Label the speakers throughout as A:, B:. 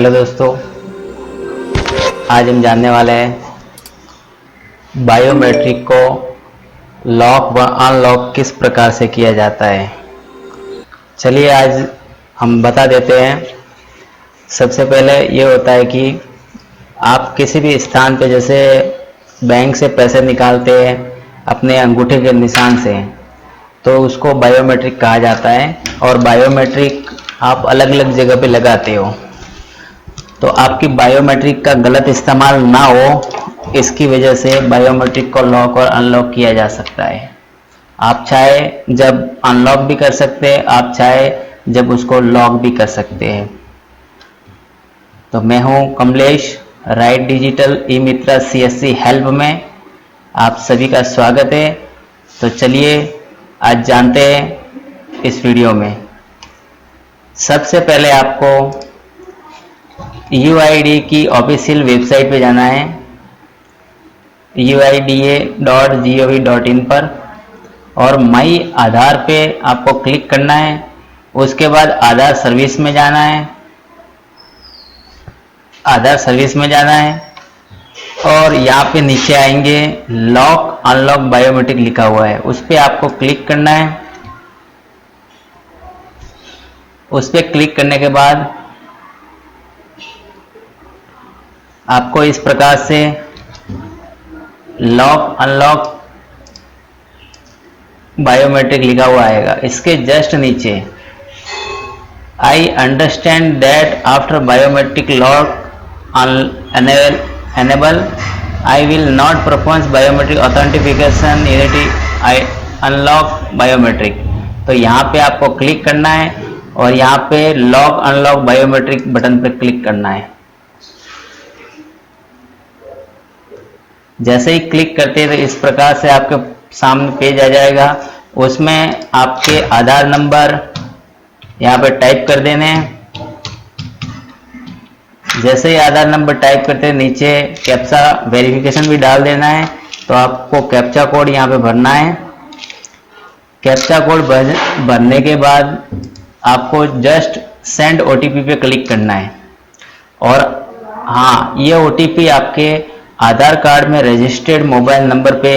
A: Hello दोस्तों, आज हम जानने वाले हैं बायोमेट्रिक को लॉक व अनलॉक किस प्रकार से किया जाता है। चलिए आज हम बता देते हैं। सबसे पहले ये होता है कि आप किसी भी स्थान पे जैसे बैंक से पैसे निकालते हैं अपने अंगूठे के निशान से, तो उसको बायोमेट्रिक कहा जाता है। और बायोमेट्रिक आप अलग अलग जगह पे लगाते हो, तो आपकी बायोमेट्रिक का गलत इस्तेमाल ना हो, इसकी वजह से बायोमेट्रिक को लॉक और अनलॉक किया जा सकता है। आप चाहे जब अनलॉक भी कर सकते हैं, आप चाहे जब उसको लॉक भी कर सकते हैं। तो मैं हूं कमलेश, राइट डिजिटल ई मित्रा CSC हेल्प में आप सभी का स्वागत है। तो चलिए आज जानते हैं इस वीडियो में। सबसे पहले आपको UID की ऑफिशियल वेबसाइट पे जाना है, uida.gov.in पर, और माई आधार पे आपको क्लिक करना है। उसके बाद आधार सर्विस में जाना है, आधार सर्विस में जाना है और यहाँ पे नीचे आएंगे लॉक अनलॉक बायोमेट्रिक लिखा हुआ है, उस पर आपको क्लिक करना है। उस पर क्लिक करने के बाद आपको इस प्रकार से लॉक अनलॉक बायोमेट्रिक लिखा हुआ आएगा। इसके जस्ट नीचे I understand that after biometric lock enable I will not perform biometric authentication I unlock biometric. तो यहाँ पे आपको क्लिक करना है और यहाँ पे लॉक अनलॉक बायोमेट्रिक बटन पे क्लिक करना है। जैसे ही क्लिक करते हैं तो इस प्रकार से आपके सामने पेज आ जाएगा। उसमें आपके आधार नंबर यहाँ पे टाइप कर देने हैं। जैसे ही आधार नंबर टाइप करते हैं नीचे कैप्चा वेरिफिकेशन भी डाल देना है। तो आपको कैप्चा कोड यहाँ पे भरना है। कैप्चा कोड भरने के बाद आपको जस्ट सेंड OTP पे क्लिक करना है। और हाँ, ये OTP आपके आधार कार्ड में रजिस्टर्ड मोबाइल नंबर पे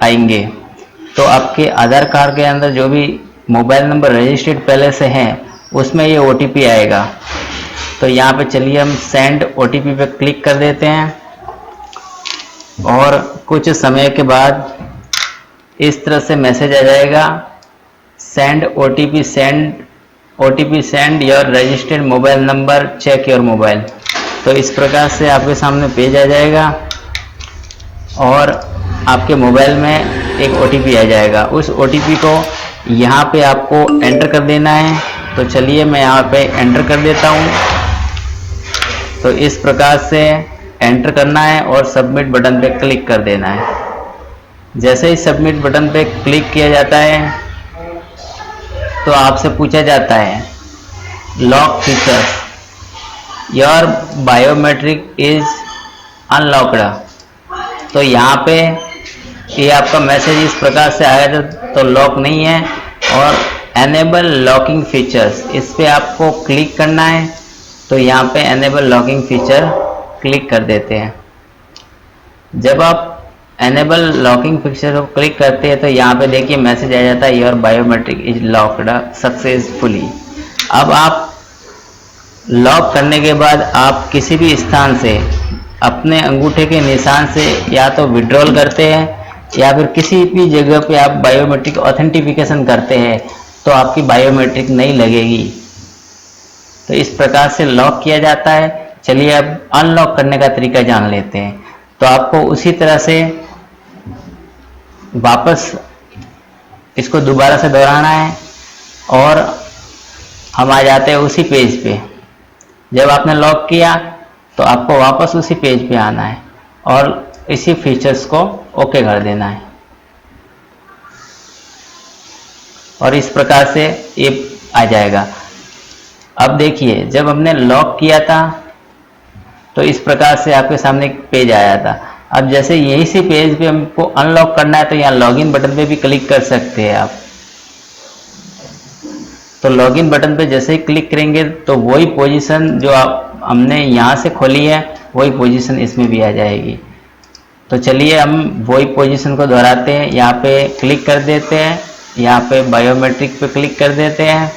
A: आएंगे। तो आपके आधार कार्ड के अंदर जो भी मोबाइल नंबर रजिस्टर्ड पहले से हैं उसमें ये OTP आएगा। तो यहाँ पे चलिए हम सेंड OTP पे क्लिक कर देते हैं और कुछ समय के बाद इस तरह से मैसेज आ जाएगा, send OTP send your registered mobile number, check your mobile. तो इस प्रकार से आपके सामने पेज आ जाएगा और आपके मोबाइल में एक OTP आ जाएगा। उस OTP को यहाँ पे आपको एंटर कर देना है। तो चलिए मैं यहाँ पे एंटर कर देता हूँ। तो इस प्रकार से एंटर करना है और सबमिट बटन पे क्लिक कर देना है। जैसे ही सबमिट बटन पे क्लिक किया जाता है तो आपसे पूछा जाता है lock features, your biometric is unlocked. तो यहाँ पे ये आपका मैसेज इस प्रकार से आया तो लॉक नहीं है। और एनेबल लॉकिंग फीचर्स, इस पे आपको क्लिक करना है। तो यहाँ पे एनेबल लॉकिंग फीचर क्लिक कर देते हैं। जब आप एनेबल लॉकिंग फीचर को क्लिक करते हैं तो यहाँ पे देखिए मैसेज आ जाता है, your biometric is locked successfully. अब आप लॉक करने के बाद आप किसी भी स्थान से अपने अंगूठे के निशान से या तो विड्रॉल करते हैं या फिर किसी भी जगह पे आप बायोमेट्रिक ऑथेंटिफिकेशन करते हैं तो आपकी बायोमेट्रिक नहीं लगेगी। तो इस प्रकार से लॉक किया जाता है। चलिए अब अनलॉक करने का तरीका जान लेते हैं। तो आपको उसी तरह से वापस इसको दोबारा से दोहराना है और हम आ जाते हैं उसी पेज पे। जब आपने लॉक किया तो आपको वापस उसी पेज पे आना है और इसी फीचर्स को ओके कर देना है। और इस प्रकार से ये आ जाएगा। अब देखिए जब हमने लॉक किया था तो इस प्रकार से आपके सामने एक पेज आया था। अब जैसे यही से पेज पे हमको अनलॉक करना है तो यहाँ लॉगिन बटन पे भी क्लिक कर सकते हैं आप। तो लॉगिन बटन पे जैसे ही क्लिक करेंगे तो वही पोजीशन जो आप हमने यहाँ से खोली है वही पोजीशन इसमें भी आ जाएगी। तो चलिए हम वही पोजीशन को दोहराते हैं। यहाँ पे क्लिक कर देते हैं, यहाँ पे बायोमेट्रिक पे क्लिक कर देते हैं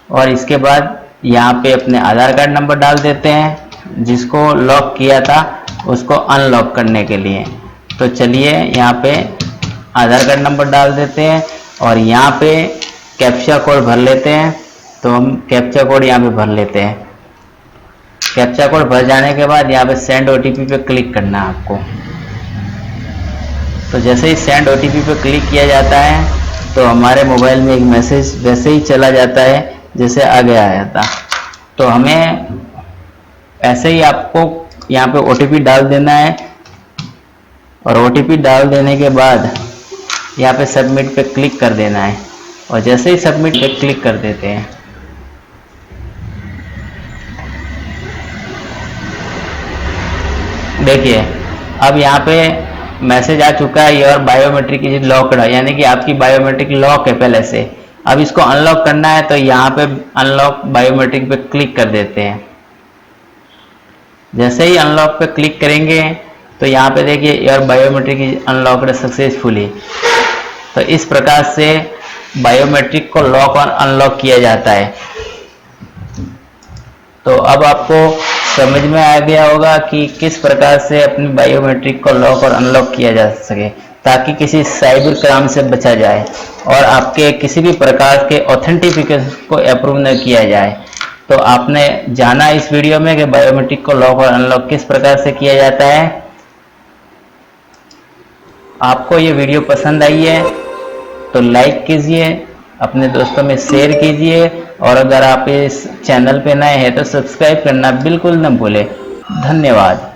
A: और इसके बाद यहाँ पे अपने आधार कार्ड नंबर डाल देते हैं, जिसको लॉक किया था उसको अनलॉक करने के लिए। तो चलिए यहाँ पे आधार कार्ड नंबर डाल देते हैं और यहाँ पे कैप्चा कोड भर लेते हैं। तो हम कैप्चा कोड यहाँ पे भर लेते हैं। कैप्चा कोड भर जाने के बाद यहाँ पे सेंड ओटीपी पे क्लिक करना है आपको। तो जैसे ही सेंड ओटीपी पे क्लिक किया जाता है तो हमारे मोबाइल में एक मैसेज वैसे ही चला जाता है जैसे आगे आया था। तो हमें ऐसे ही आपको यहाँ पे ओटीपी डाल देना है और ओटीपी डाल देने के बाद यहाँ पे सबमिट पे क्लिक कर देना है और जैसे ही सबमिट पे क्लिक कर देते हैं देखिए अब यहाँ पे मैसेज आ चुका है योर बायोमेट्रिक इज लॉक्ड, यानी कि आपकी बायोमेट्रिक लॉक है पहले से। अब इसको अनलॉक करना है तो यहाँ पे अनलॉक बायोमेट्रिक पे क्लिक कर देते हैं। जैसे ही अनलॉक पे क्लिक करेंगे तो यहाँ पे देखिए your biometric is unlocked successfully. तो इस प्रकार से बायोमेट्रिक को लॉक और अनलॉक किया जाता है। तो अब आपको समझ में आ गया होगा कि किस प्रकार से अपनी बायोमेट्रिक को लॉक और अनलॉक किया जा सके, ताकि किसी साइबर क्राइम से बचा जाए और आपके किसी भी प्रकार के ऑथेंटिफिकेशन को अप्रूव न किया जाए। तो आपने जाना इस वीडियो में कि बायोमेट्रिक को लॉक और अनलॉक किस प्रकार से किया जाता है। आपको ये वीडियो पसंद आई है तो लाइक कीजिए, अपने दोस्तों में शेयर कीजिए और अगर आप इस चैनल पे नए हैं तो सब्सक्राइब करना बिल्कुल न भूलें। धन्यवाद।